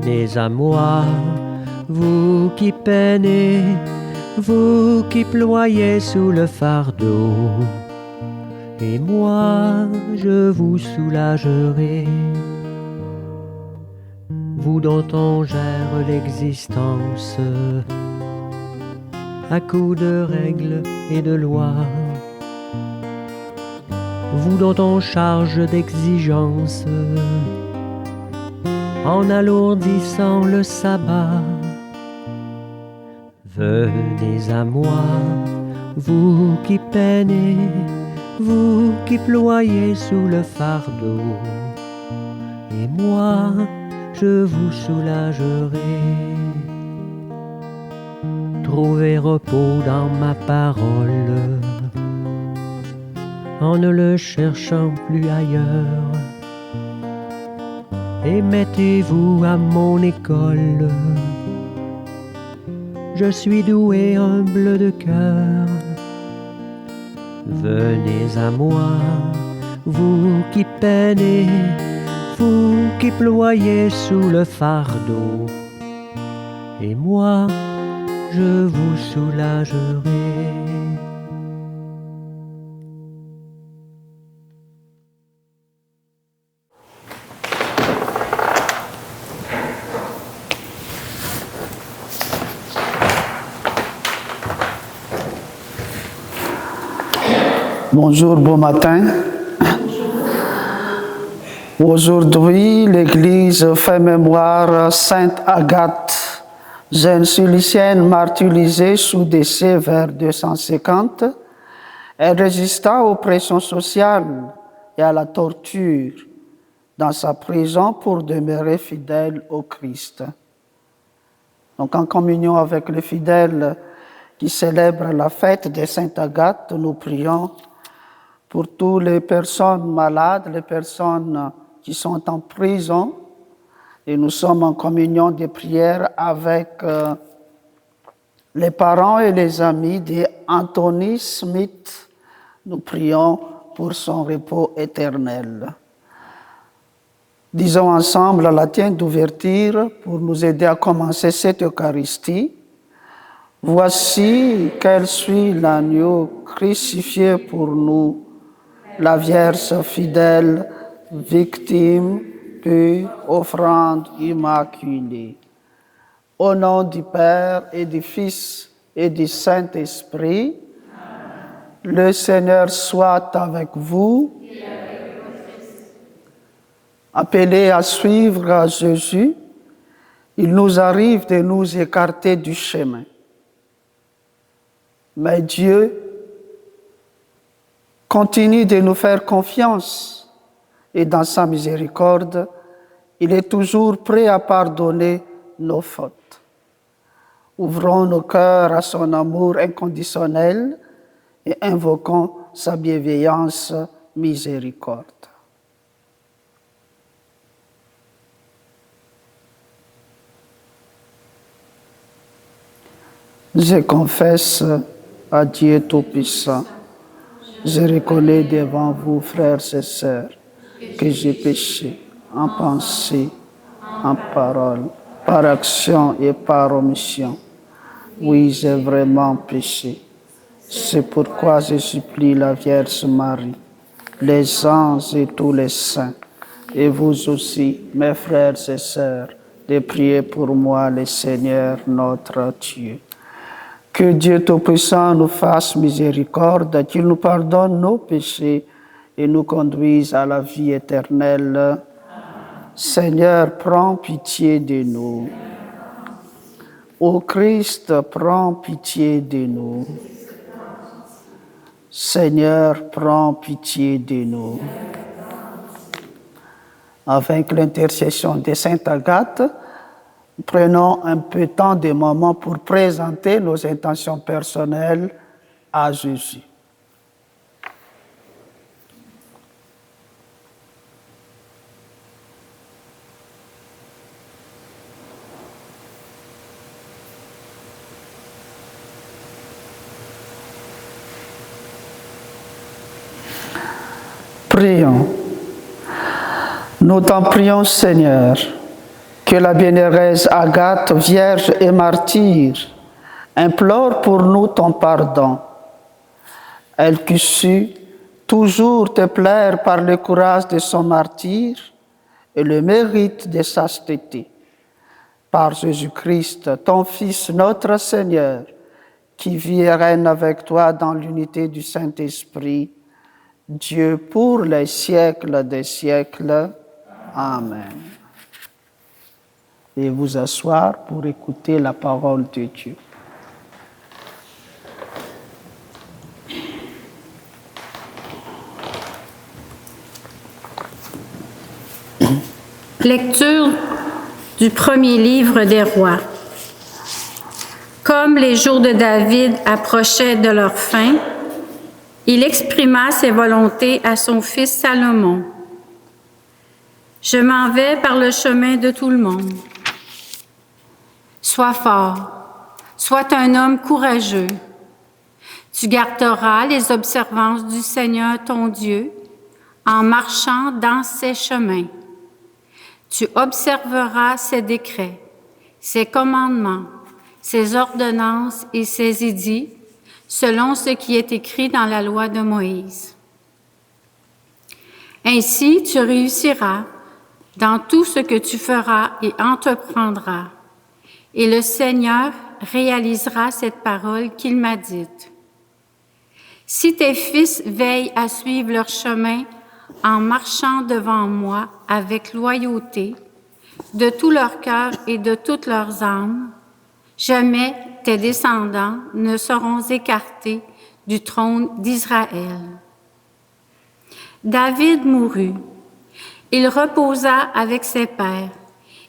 Venez à moi, vous qui peinez, vous qui ployez sous le fardeau, et moi je vous soulagerai. Vous dont on gère l'existence à coups de règles et de lois, vous dont on charge d'exigences en alourdissant le sabbat. Venez à moi, vous qui peinez, vous qui ployez sous le fardeau, et moi je vous soulagerai. Trouvez repos dans ma parole, en ne le cherchant plus ailleurs, et mettez-vous à mon école. Je suis doué, humble de cœur. Venez à moi, vous qui peinez, vous qui ployez sous le fardeau, et moi je vous soulagerai. Bonjour, bon matin. Aujourd'hui, l'Église fait mémoire Sainte Agathe, jeune sulicienne martyrisée sous décès vers 250. Elle résista aux pressions sociales et à la torture dans sa prison pour demeurer fidèle au Christ. Donc, en communion avec les fidèles qui célèbrent la fête de Sainte Agathe, nous prions pour toutes les personnes malades, les personnes qui sont en prison. Et nous sommes en communion de prière avec les parents et les amis d'Anthony Smith. Nous prions pour son repos éternel. Disons ensemble la latine d'ouverture pour nous aider à commencer cette Eucharistie. Voici qu'elle suit l'agneau crucifié pour nous, la Vierge fidèle, victime, pure, offrande immaculée. Au nom du Père et du Fils et du Saint-Esprit, le Seigneur soit avec vous. Appelés à suivre Jésus, il nous arrive de nous écarter du chemin. Mais Dieu continue de nous faire confiance et dans sa miséricorde, il est toujours prêt à pardonner nos fautes. Ouvrons nos cœurs à son amour inconditionnel et invoquons sa bienveillance miséricorde. Je confesse à Dieu Tout-Puissant, je reconnais devant vous, frères et sœurs, que j'ai péché en pensée, en parole, par action et par omission. Oui, j'ai vraiment péché. C'est pourquoi je supplie la Vierge Marie, les anges et tous les saints, et vous aussi, mes frères et sœurs, de prier pour moi, le Seigneur notre Dieu. Que Dieu Tout-Puissant nous fasse miséricorde, qu'il nous pardonne nos péchés et nous conduise à la vie éternelle. Amen. Seigneur, prends pitié de nous. Ô Christ, prends pitié de nous. Seigneur, prends pitié de nous. Avec l'intercession de Sainte Agathe, prenons un peu de temps, de moments pour présenter nos intentions personnelles à Jésus. Prions. Nous t'en prions, Seigneur. Que la bienheureuse Agathe, vierge et martyre, implore pour nous ton pardon. Elle qui sut toujours te plaire par le courage de son martyre et le mérite de sa sainteté. Par Jésus-Christ, ton Fils, notre Seigneur, qui vit et règne avec toi dans l'unité du Saint-Esprit, Dieu pour les siècles des siècles. Amen. Et vous asseoir pour écouter la parole de Dieu. Lecture du premier livre des rois. Comme les jours de David approchaient de leur fin, il exprima ses volontés à son fils Salomon. « Je m'en vais par le chemin de tout le monde. Sois fort, sois un homme courageux. Tu garderas les observances du Seigneur ton Dieu en marchant dans ses chemins. Tu observeras ses décrets, ses commandements, ses ordonnances et ses édits, selon ce qui est écrit dans la loi de Moïse. Ainsi, tu réussiras dans tout ce que tu feras et entreprendras, et le Seigneur réalisera cette parole qu'il m'a dite. Si tes fils veillent à suivre leur chemin en marchant devant moi avec loyauté, de tout leur cœur et de toutes leurs âmes, jamais tes descendants ne seront écartés du trône d'Israël. » David mourut. Il reposa avec ses pères.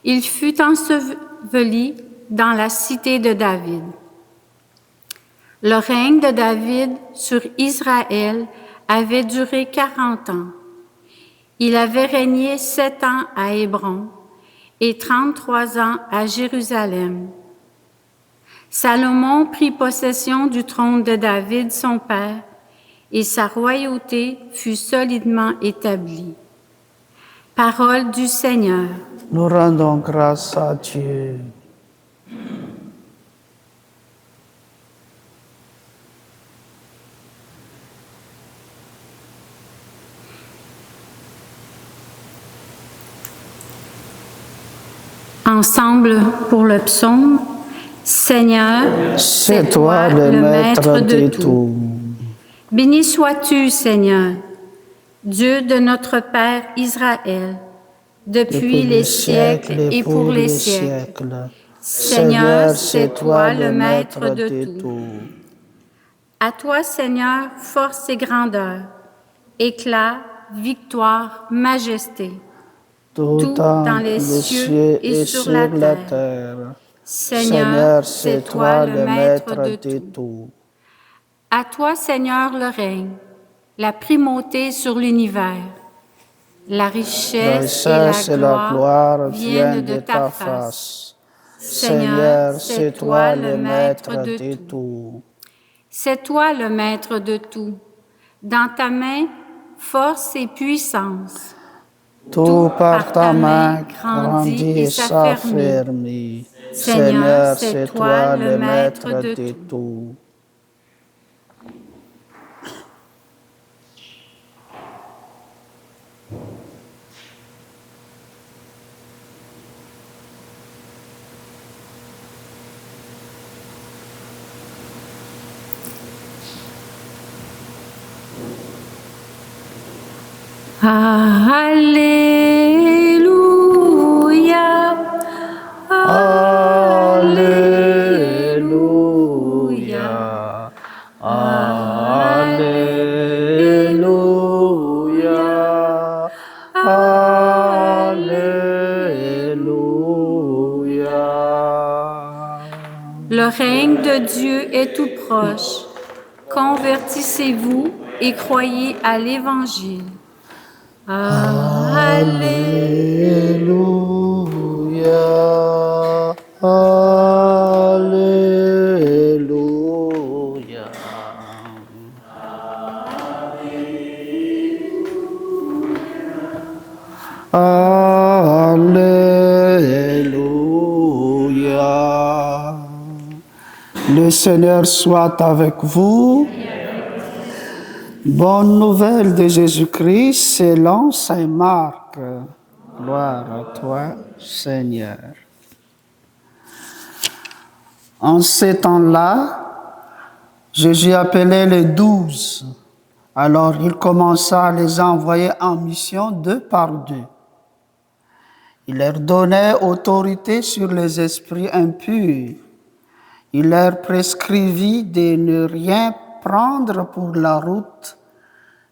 Il fut enseveli dans la cité de David. Le règne de David sur Israël avait duré 40 ans. Il avait régné 7 ans à Hébron et 33 ans à Jérusalem. Salomon prit possession du trône de David, son père, et sa royauté fut solidement établie. Parole du Seigneur. Nous rendons grâce à Dieu. Ensemble pour le psaume, Seigneur, c'est toi le maître de tout. Béni sois-tu, Seigneur, Dieu de notre Père Israël, depuis les siècles et pour les siècles. Seigneur, c'est toi le maître de tout. À toi, Seigneur, force et grandeur, éclat, victoire, majesté. Tout dans les cieux et sur la terre. Seigneur, c'est toi le maître de tout. À toi, Seigneur, le règne, la primauté sur l'univers. La richesse et la gloire viennent de ta face. Seigneur, c'est toi le maître de tout. C'est toi le maître de tout. Dans ta main, force et puissance. Tout par ta main grandit et s'affermit. Seigneur, c'est toi le maître de tout. Alléluia, Alléluia, Alléluia, Alléluia. Le règne de Dieu est tout proche. Convertissez-vous et croyez à l'Évangile. Alléluia, Alléluia. Alléluia. Le Seigneur soit avec vous. Bonne nouvelle de Jésus-Christ selon saint Marc. Gloire à toi, Seigneur. En ces temps-là, Jésus appelait les 12. Alors il commença à les envoyer en mission 2 par 2. Il leur donnait autorité sur les esprits impurs. Il leur prescrivit de ne rien prendre pour la route,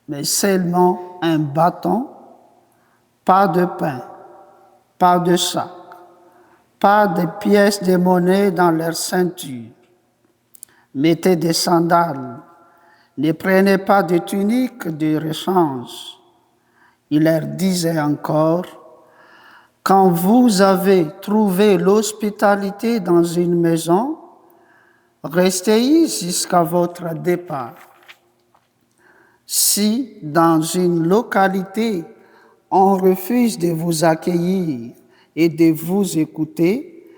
mais seulement un bâton, pas de pain, pas de sac, pas de pièces de monnaie dans leur ceinture. Mettez des sandales, ne prenez pas de tunique de rechange. Il leur disait encore, quand vous avez trouvé l'hospitalité dans une maison, restez-y jusqu'à votre départ. Si dans une localité, on refuse de vous accueillir et de vous écouter,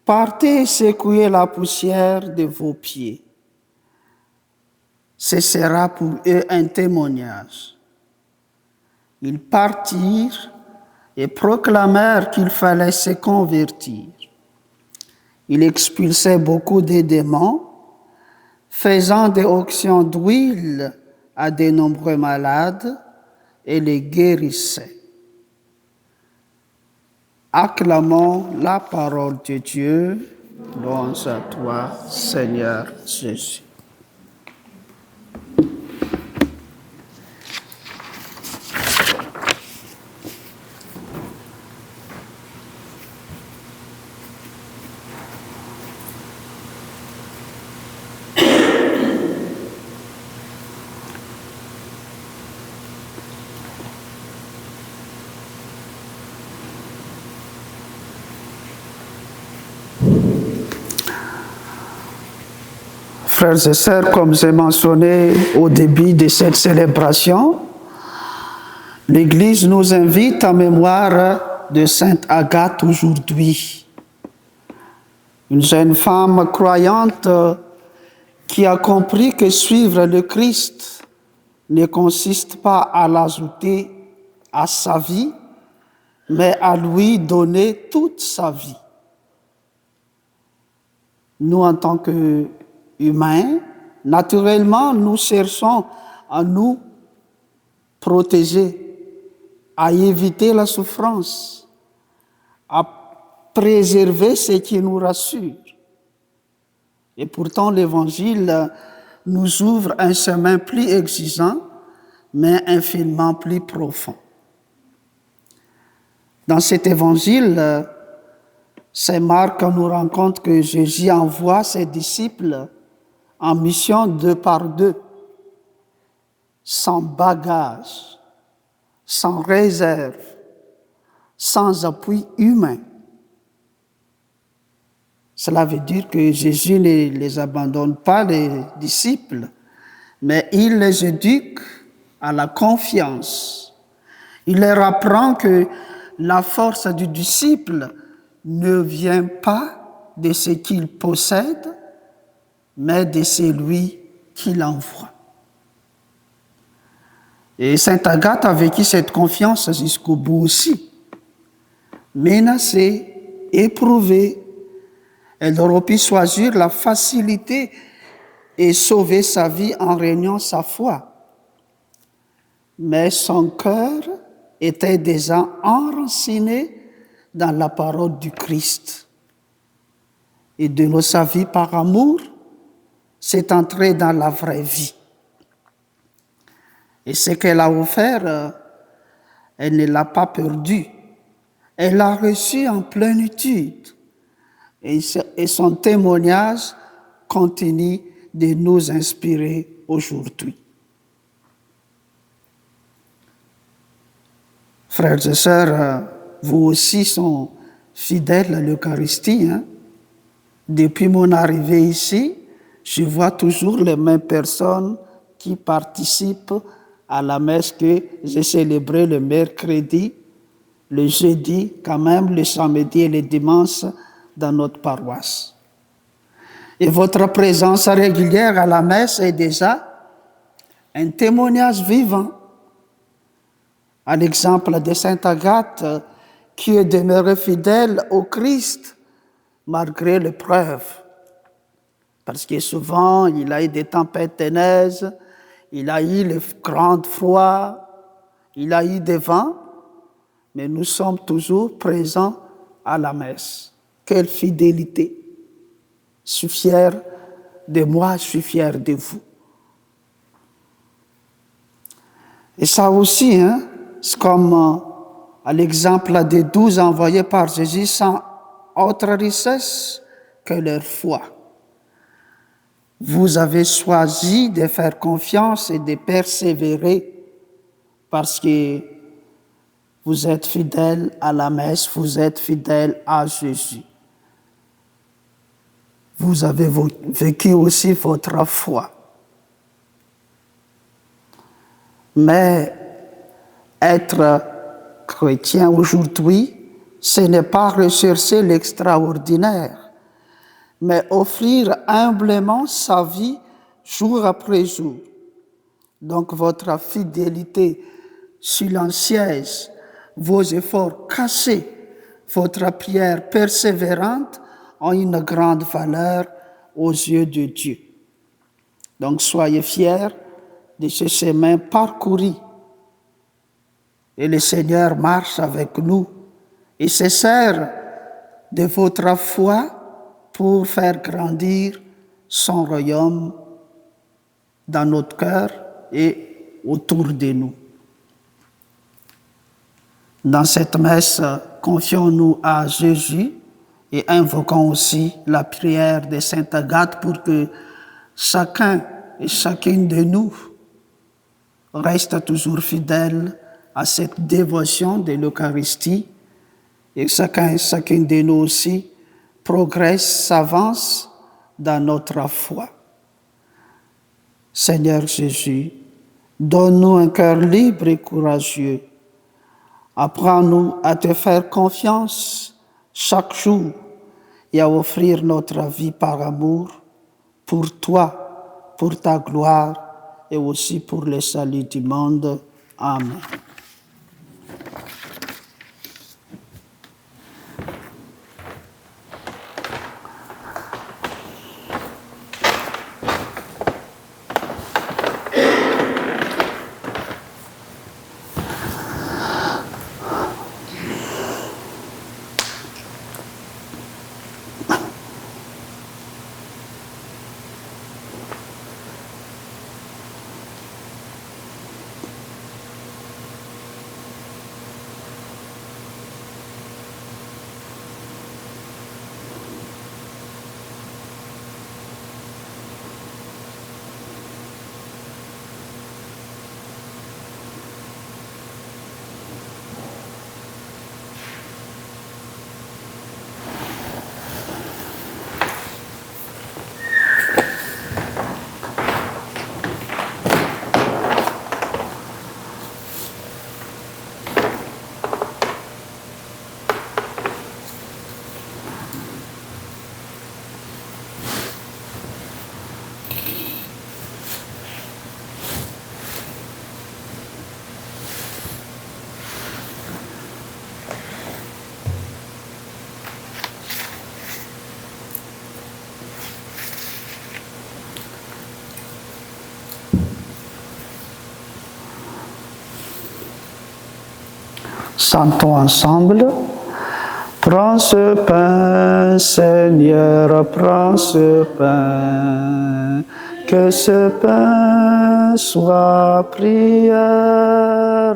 partez secouer la poussière de vos pieds. Ce sera pour eux un témoignage. Ils partirent et proclamèrent qu'il fallait se convertir. Il expulsait beaucoup de démons, faisant des onctions d'huile à de nombreux malades et les guérissait. Acclamons la parole de Dieu. Louange à toi, Seigneur Jésus. Frères et sœurs, comme j'ai mentionné au début de cette célébration, l'Église nous invite en mémoire de Sainte Agathe aujourd'hui. Une jeune femme croyante qui a compris que suivre le Christ ne consiste pas à l'ajouter à sa vie, mais à lui donner toute sa vie. Nous, en tant qu'humains, naturellement, nous cherchons à nous protéger, à éviter la souffrance, à préserver ce qui nous rassure. Et pourtant, l'Évangile nous ouvre un chemin plus exigeant, mais infiniment plus profond. Dans cet Évangile, saint Marc nous rend compte que Jésus envoie ses disciples en mission 2 par 2, sans bagage, sans réserve, sans appui humain. Cela veut dire que Jésus ne les abandonne pas, les disciples, mais il les éduque à la confiance. Il leur apprend que la force du disciple ne vient pas de ce qu'il possède, mais de celui qui l'envoie. Et sainte Agathe a vécu cette confiance jusqu'au bout aussi. Menacée, éprouvée, elle aurait pu choisir la facilité et sauver sa vie en régnant sa foi. Mais son cœur était déjà enraciné dans la parole du Christ. Et de sa vie par amour, c'est entré dans la vraie vie. Et ce qu'elle a offert, elle ne l'a pas perdu. Elle l'a reçu en plénitude. Et son témoignage continue de nous inspirer aujourd'hui. Frères et sœurs, vous aussi sont fidèles à l'Eucharistie. Depuis mon arrivée ici, je vois toujours les mêmes personnes qui participent à la messe que j'ai célébrée le mercredi, le jeudi, quand même le samedi et le dimanche dans notre paroisse. Et votre présence régulière à la messe est déjà un témoignage vivant. À l'exemple de Sainte Agathe, qui est demeurée fidèle au Christ malgré l'épreuve. Parce que souvent, il a eu des tempêtes de neige, il a eu le grand froid, il a eu des vents, mais nous sommes toujours présents à la messe. Quelle fidélité! Je suis fier de moi, je suis fier de vous. Et ça aussi, c'est comme à l'exemple des 12 envoyés par Jésus sans autre richesse que leur foi. Vous avez choisi de faire confiance et de persévérer parce que vous êtes fidèles à la messe, vous êtes fidèles à Jésus. Vous avez vécu aussi votre foi. Mais être chrétien aujourd'hui, ce n'est pas rechercher l'extraordinaire, mais offrir humblement sa vie jour après jour. Donc votre fidélité silencieuse, vos efforts cachés, votre prière persévérante ont une grande valeur aux yeux de Dieu. Donc soyez fiers de ce chemin parcouru. Et le Seigneur marche avec nous et se sert de votre foi pour faire grandir son royaume dans notre cœur et autour de nous. Dans cette messe, confions-nous à Jésus et invoquons aussi la prière de Sainte Agathe pour que chacun et chacune de nous reste toujours fidèle à cette dévotion de l'Eucharistie et chacun et chacune de nous aussi progresse, s'avance dans notre foi. Seigneur Jésus, donne-nous un cœur libre et courageux. Apprends-nous à te faire confiance chaque jour et à offrir notre vie par amour pour toi, pour ta gloire et aussi pour le salut du monde. Amen. Chantons ensemble. Prends ce pain, Seigneur, prends ce pain, que ce pain soit prière.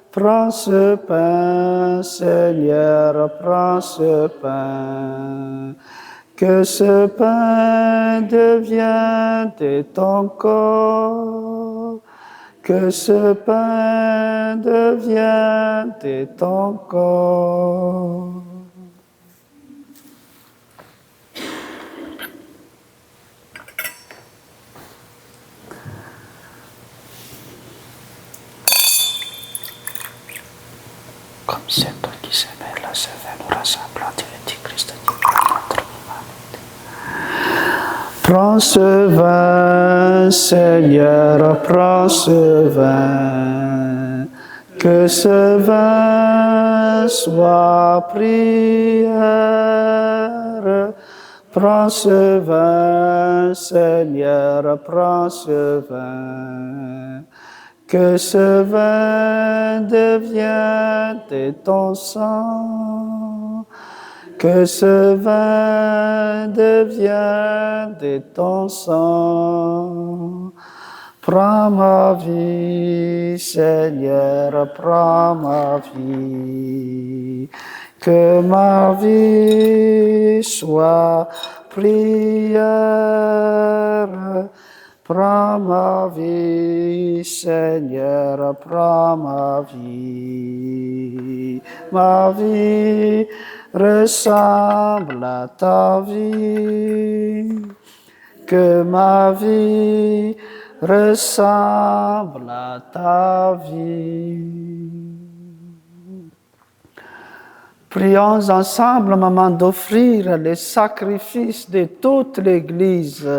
Prends ce pain, Seigneur, prends ce pain, que ce pain devienne de ton corps. Que ce pain devienne de ton corps. Comme c'est toi qui s'aimais, la se fait nous rassembler, tu es Christ, tu es notre humanité. Prends ce vin, Seigneur, prends ce vin, que ce vin soit prière. Prends ce vin, Seigneur, prends ce vin, que ce vin devienne ton sang. Que ce vin devienne de ton sang. Prends ma vie, Seigneur, prends ma vie. Que ma vie soit prière. Prends ma vie, Seigneur, prends ma vie. Ma vie ressemble à ta vie. Que ma vie ressemble à ta vie. Prions ensemble, maman, d'offrir les sacrifices de toute l'Église.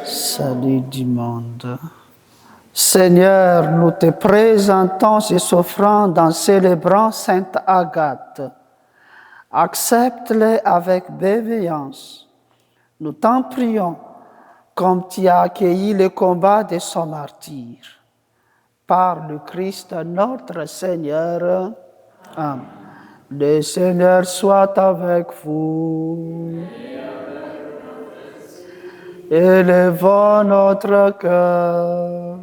Salut du monde. Seigneur, nous te présentons ces offrandes en célébrant Sainte Agathe. Accepte-les avec bienveillance. Nous t'en prions, comme tu as accueilli le combat de son martyr. Par le Christ notre Seigneur. Amen. Le Seigneur soit avec vous. Élevons notre cœur.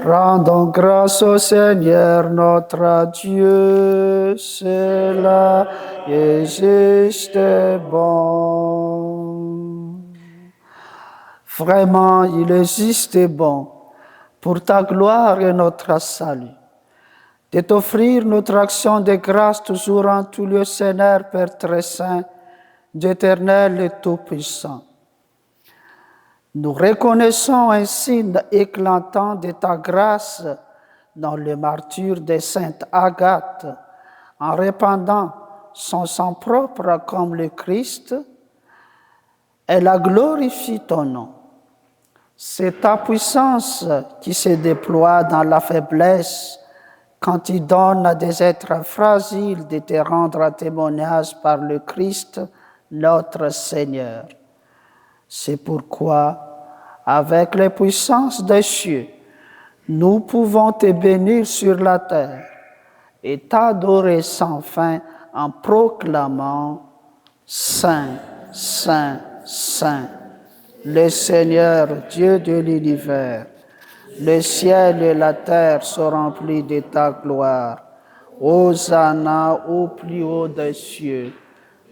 Rendons grâce au Seigneur notre Dieu, cela est juste et bon. Vraiment, il est juste et bon, pour ta gloire et notre salut, de t'offrir notre action de grâce toujours en tout lieu, Seigneur, Père très saint, d'Éternel et Tout-Puissant. Nous reconnaissons un signe éclatant de ta grâce dans le martyre de Sainte Agathe, en répandant son sang propre comme le Christ, elle a glorifié ton nom. C'est ta puissance qui se déploie dans la faiblesse quand tu donnes à des êtres fragiles de te rendre témoignage par le Christ, notre Seigneur. C'est pourquoi, avec les puissances des cieux, nous pouvons te bénir sur la terre et t'adorer sans fin en proclamant « Saint, Saint, Saint, le Seigneur, Dieu de l'univers. Le ciel et la terre sont remplis de ta gloire. Hosanna au plus haut des cieux.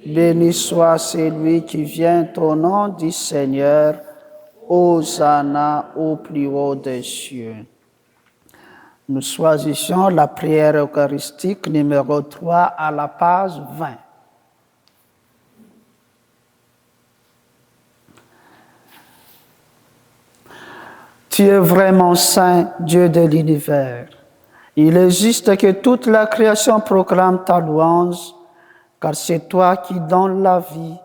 Béni soit celui qui vient au nom du Seigneur. Hosanna au plus haut des cieux. Nous choisissons la prière eucharistique numéro 3 à la page 20. Tu es vraiment saint, Dieu de l'univers. Il est juste que toute la création proclame ta louange, car c'est toi qui donnes la vie,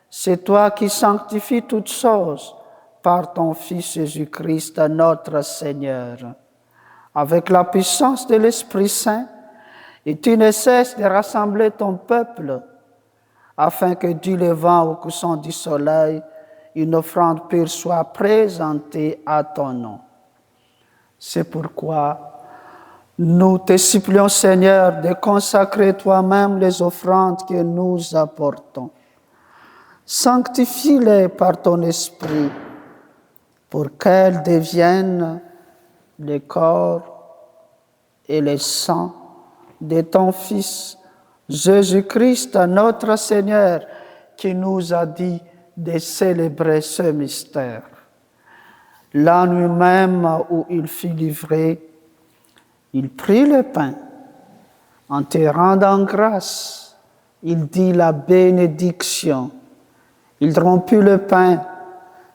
c'est toi qui sanctifies toutes choses par ton Fils Jésus-Christ, notre Seigneur. Avec la puissance de l'Esprit Saint, et tu ne cesses de rassembler ton peuple, afin que du levant au couchant du soleil, une offrande pure soit présentée à ton nom. C'est pourquoi nous te supplions, Seigneur, de consacrer toi-même les offrandes que nous apportons. Sanctifie-les par ton esprit, pour qu'elles deviennent le corps et le sang de ton Fils, Jésus-Christ, notre Seigneur, qui nous a dit de célébrer ce mystère. La nuit même où il fut livré, il prit le pain. En te rendant grâce, il dit la bénédiction. Il rompit le pain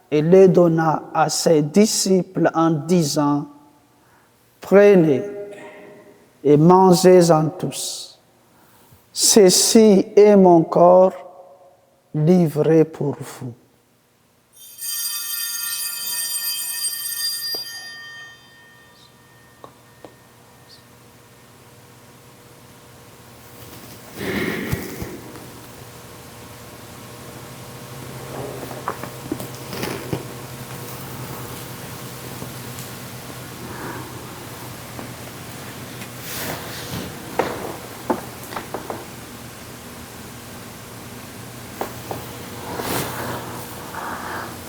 et le donna à ses disciples en disant « Prenez et mangez-en tous. Ceci est mon corps livré pour vous.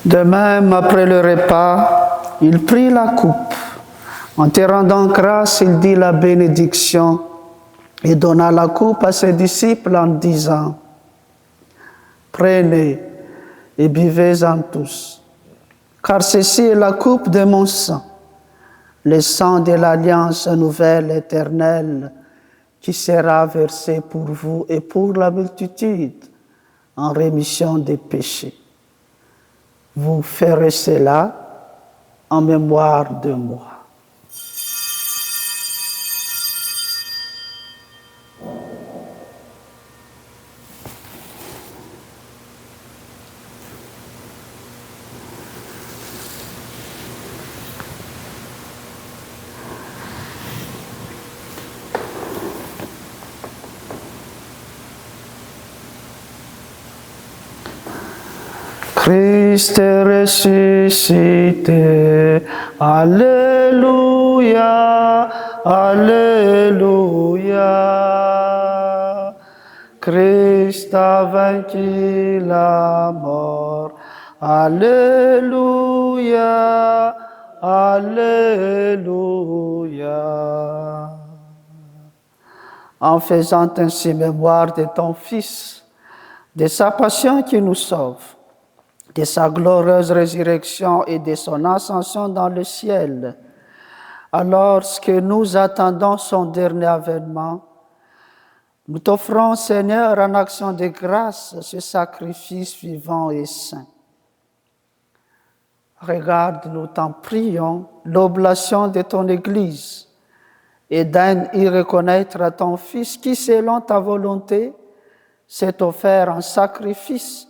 De même, après le repas, il prit la coupe. En te rendant grâce, il dit la bénédiction et donna la coupe à ses disciples en disant, « Prenez et buvez-en tous, car ceci est la coupe de mon sang, le sang de l'alliance nouvelle éternelle qui sera versé pour vous et pour la multitude en rémission des péchés. Vous ferez cela en mémoire de moi. » Christ est ressuscité, Alléluia, Alléluia. Christ a vaincu la mort, Alléluia, Alléluia. En faisant ainsi mémoire de ton Fils, de sa passion qui nous sauve, de sa glorieuse résurrection et de son ascension dans le ciel, alors que nous attendons son dernier avènement, nous t'offrons, Seigneur, en action de grâce, ce sacrifice vivant et saint. Regarde, nous t'en prions, l'oblation de ton Église, et daigne y reconnaître à ton Fils qui, selon ta volonté, s'est offert en sacrifice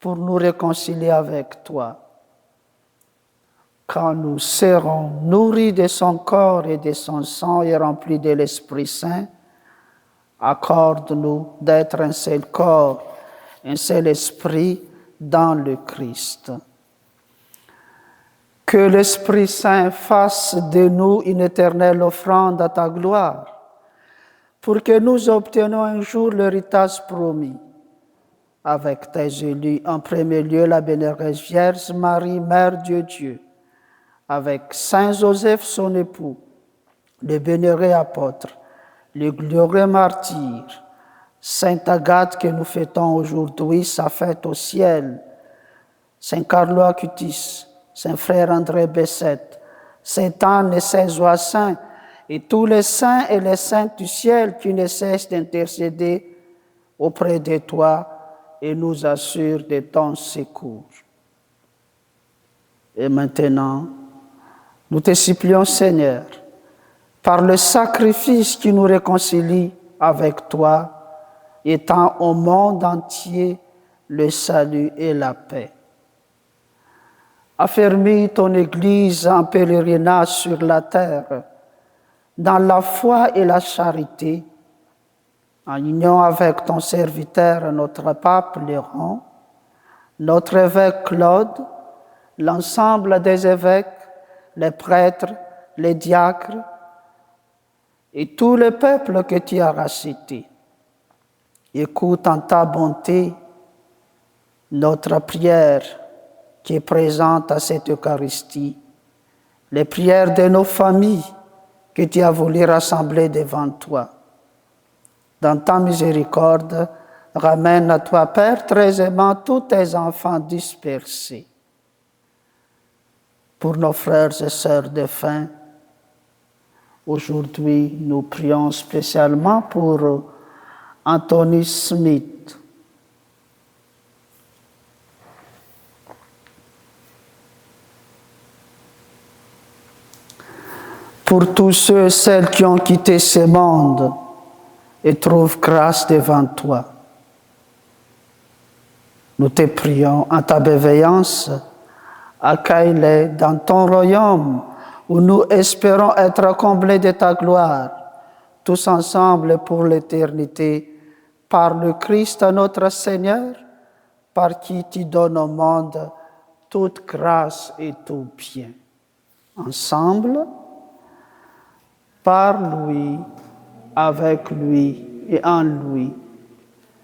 pour nous réconcilier avec toi. Quand nous serons nourris de son corps et de son sang et remplis de l'Esprit Saint, accorde-nous d'être un seul corps, un seul esprit dans le Christ. Que l'Esprit Saint fasse de nous une éternelle offrande à ta gloire, pour que nous obtenions un jour l'héritage promis. Avec tes élus, en premier lieu la Bénémoine Vierge Marie, Mère de Dieu, avec Saint Joseph, son époux, les bénérés apôtres, les glorieux martyrs, Sainte Agathe que nous fêtons aujourd'hui, sa fête au ciel, Saint Carlo Acutis, Saint Frère André Bessette, Sainte Anne et ses oies saints, et tous les saints et les saintes du ciel qui ne cessent d'intercéder auprès de toi et nous assure de ton secours. Et maintenant, nous te supplions, Seigneur, par le sacrifice qui nous réconcilie avec toi, étends au monde entier le salut et la paix. Affermis ton Église en pèlerinage sur la terre, dans la foi et la charité, en union avec ton serviteur, notre pape Léon, notre évêque Claude, l'ensemble des évêques, les prêtres, les diacres et tout le peuple que tu as racheté. Écoute en ta bonté notre prière qui est présente à cette Eucharistie, les prières de nos familles que tu as voulu rassembler devant toi. Dans ta miséricorde, ramène à toi, Père, très aimant, tous tes enfants dispersés. Pour nos frères et sœurs défunts, aujourd'hui, nous prions spécialement pour Anthony Smith. Pour tous ceux et celles qui ont quitté ce monde, et trouve grâce devant toi. Nous te prions en ta bienveillance, accueille-les dans ton royaume où nous espérons être comblés de ta gloire, tous ensemble pour l'éternité, par le Christ notre Seigneur, par qui tu donnes au monde toute grâce et tout bien. Ensemble, par lui, avec lui et en lui,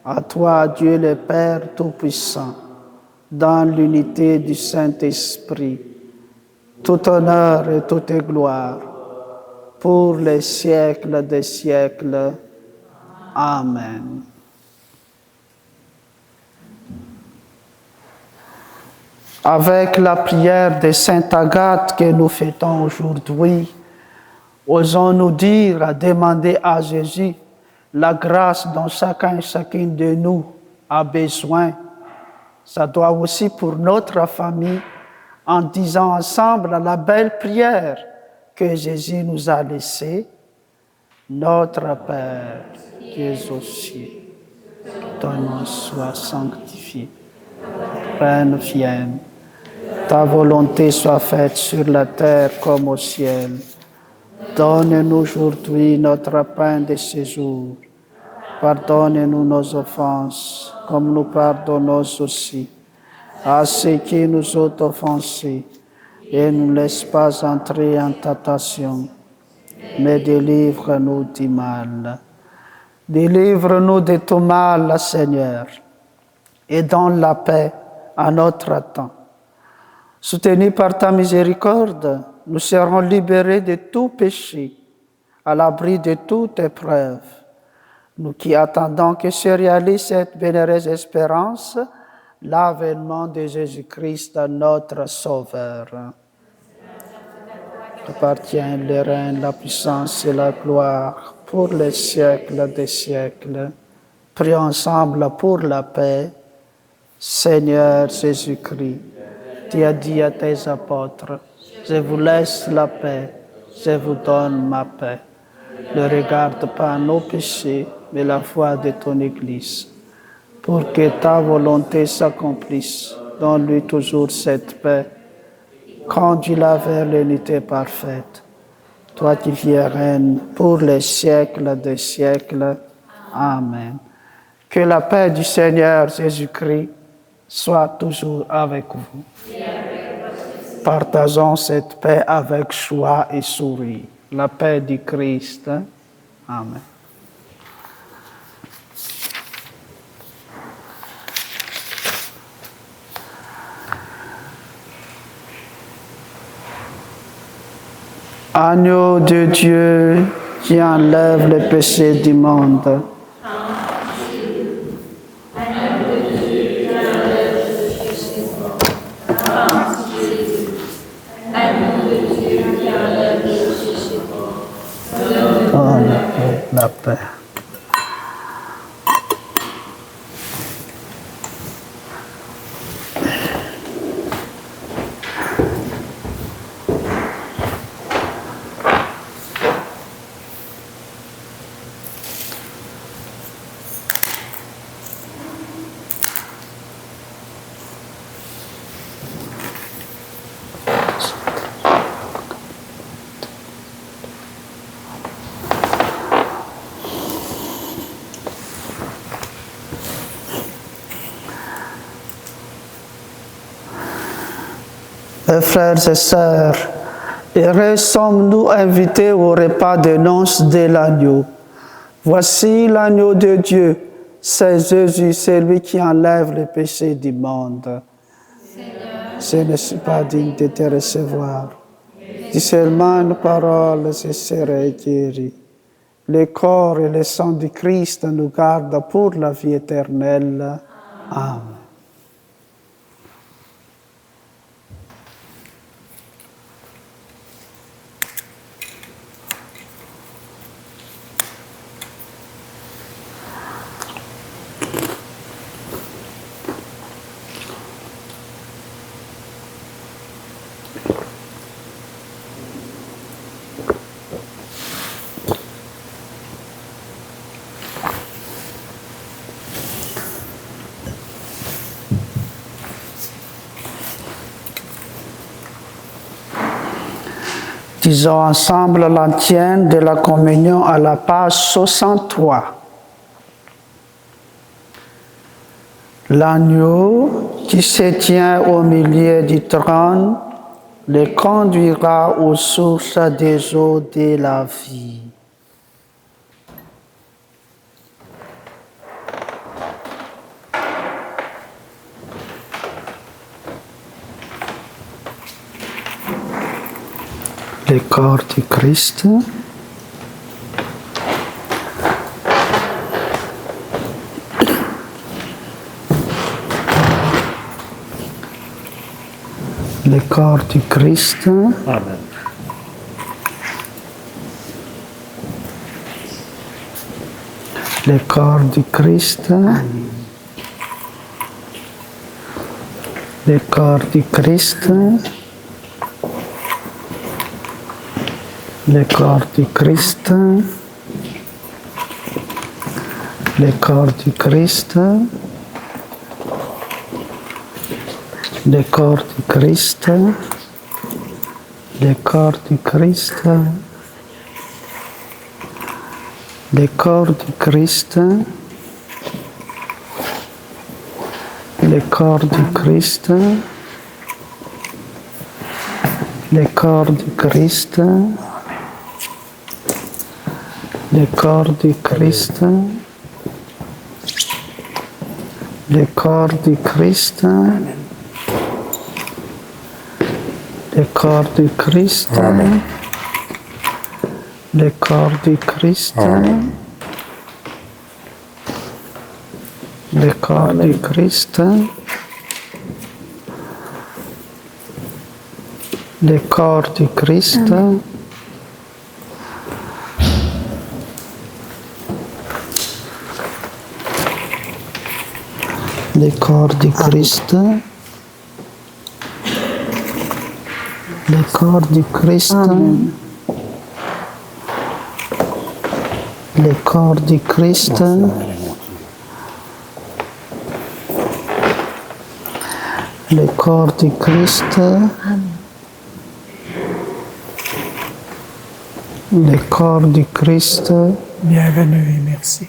à toi, Dieu le Père Tout-Puissant, dans l'unité du Saint-Esprit, tout honneur et toute gloire, pour les siècles des siècles. Amen. Avec la prière de Sainte Agathe que nous fêtons aujourd'hui, osons-nous dire, demander à Jésus la grâce dont chacun et chacune de nous a besoin. Ça doit aussi pour notre famille, en disant ensemble la belle prière que Jésus nous a laissée. Notre Père, qui es aux cieux, que ton nom soit sanctifié, ton règne vienne, ta volonté soit faite sur la terre comme au ciel. Donne-nous aujourd'hui notre pain de ce jour. Pardonne-nous nos offenses, comme nous pardonnons aussi à ceux qui nous ont offensés. Et ne nous laisse pas entrer en tentation, mais délivre-nous du mal. Délivre-nous de tout mal, Seigneur, et donne la paix à notre temps. Soutenus par ta miséricorde, nous serons libérés de tout péché, à l'abri de toute épreuve. Nous qui attendons que se réalise cette bienheureuse espérance, l'avènement de Jésus-Christ, notre Sauveur. Appartient le règne, la puissance et la gloire pour les siècles des siècles. Prions ensemble pour la paix. Seigneur Jésus-Christ, tu as dit à tes apôtres, je vous laisse la paix, je vous donne ma paix. Ne regarde pas nos péchés, mais la foi de ton Église. Pour que ta volonté s'accomplisse, donne-lui toujours cette paix. Conduis-la vers l'unité parfaite. Toi qui vis et règnes pour les siècles des siècles. Amen. Que la paix du Seigneur Jésus-Christ soit toujours avec vous. Partageons cette paix avec joie et sourire. La paix du Christ. Amen. Agneau de Dieu qui enlève les péchés du monde. La paix. Frères et sœurs, heureux sommes-nous invités au repas de noces de l'agneau. Voici l'agneau de Dieu, c'est Jésus, celui qui enlève les péchés du monde. Je ne suis pas digne de te recevoir. Dis seulement une parole, je serai guéri. Le corps et le sang du Christ nous gardent pour la vie éternelle. Amen. Disons ensemble l'antienne de la communion à la page 63. L'agneau qui se tient au milieu du trône les conduira aux sources des eaux de la vie. Le corps du Christ. Le corps du Christ. Amen. Le corps du Christ. Le corps du Christ. Le corps du Christ. Le corps du Christ. Le corps du Christ, le corps du Christ, le corps du Christ, le corps du Christ, le corps du Christ, le corps du Christ, le corps du Christ. Le corps du Christ, Amen. le corps du Christ, Amen. le corps du Christ, le corps du Christ, le corps du Christ. Le corps du Christ, le corps du Christ, le corps du Christ, le corps du Christ. Bienvenue et merci.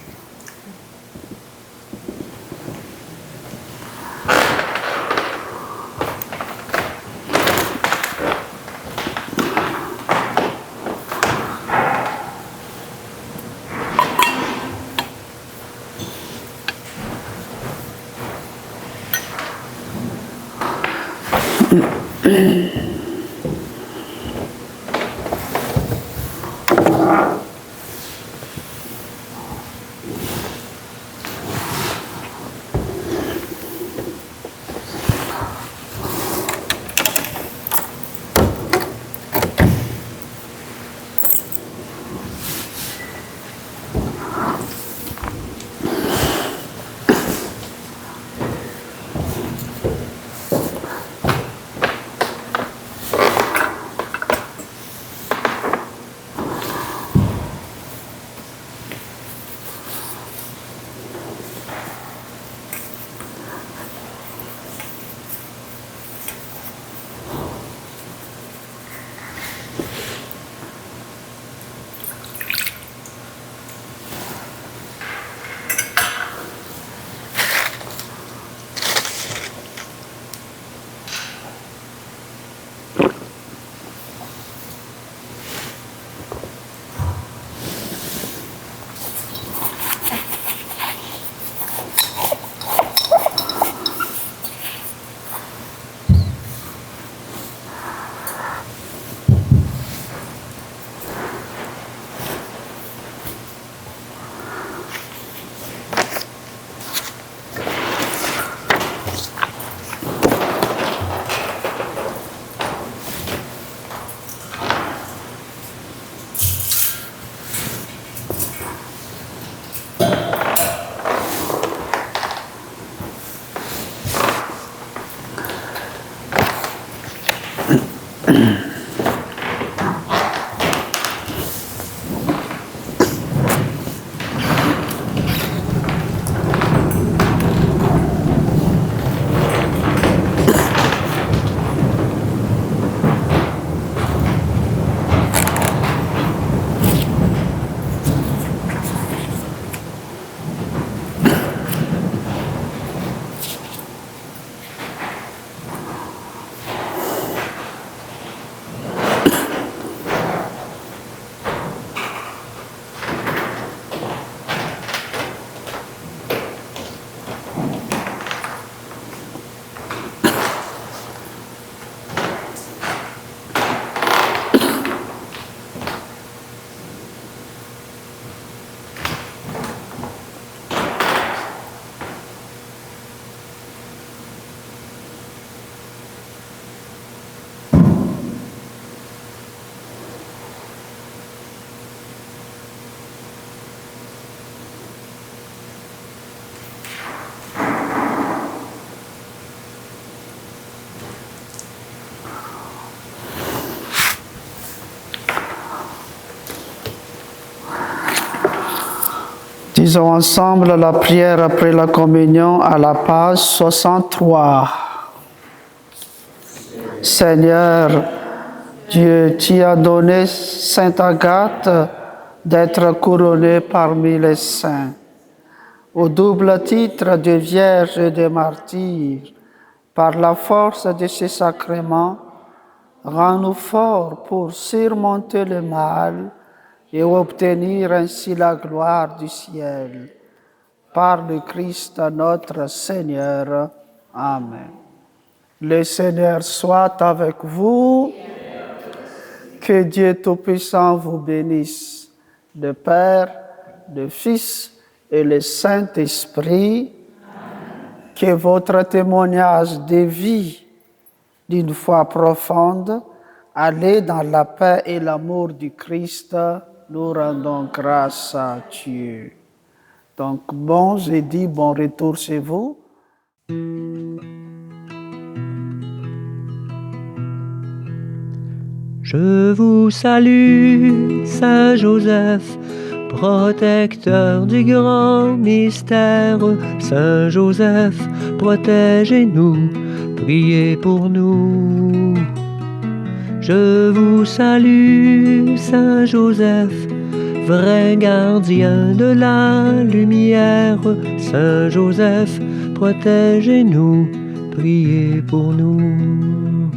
Disons ensemble la prière après la communion à la page 63. Seigneur, Dieu, tu as donné Sainte Agathe d'être couronnée parmi les saints. Au double titre de Vierge et de martyr, par la force de ces sacrements, rends-nous forts pour surmonter le mal et obtenir ainsi la gloire du ciel. Par le Christ notre Seigneur. Amen. Le Seigneur soit avec vous. Que Dieu Tout-Puissant vous bénisse, le Père, le Fils et le Saint-Esprit. Que votre témoignage de vie d'une foi profonde, allez dans la paix et l'amour du Christ, nous rendons grâce à Dieu. Donc, bon jeudi, bon retour chez vous. Je vous salue, Saint Joseph, protecteur du grand mystère. Saint Joseph, protégez-nous, priez pour nous. Je vous salue, Saint Joseph, vrai gardien de la lumière. Saint Joseph, protégez-nous, priez pour nous.